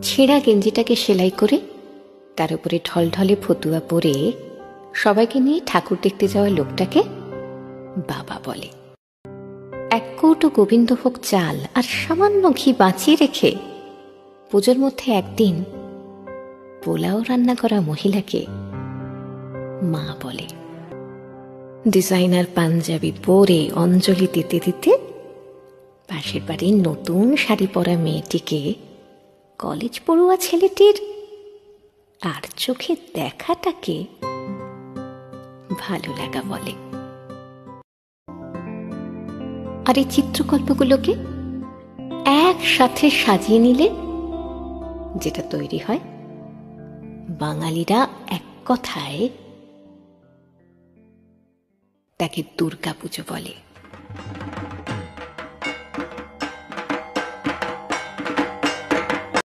ছেঁড়া গেঞ্জিটাকে সেলাই করে তার উপরে ঢলঢলে ফতুয়া পরে সবাইকে নিয়ে ঠাকুর দেখতে যাওয়া লোকটাকে বাবা বলে। এক কৌটো গোবিন্দভোগ চাল আর সামান্য ঘি বাঁচিয়ে রেখে পুজোর মধ্যে একদিন পোলাও রান্না করা মহিলাকে মা বলে। ডিজাইনার পাঞ্জাবি পরে অঞ্জলি দিতে দিতে পাশের বাড়ির নতুন শাড়ি পরা মেয়েটিকে কলেজ পড়ুয়া ছেলেটির আর চোখে দেখাটাকে ভালো লাগা বলে। আর এই চিত্রকল্পগুলোকে একসাথে সাজিয়ে নিলে যেটা তৈরি হয়, বাঙালিরা এক কথায় তাকে দুর্গাপুজো বলে।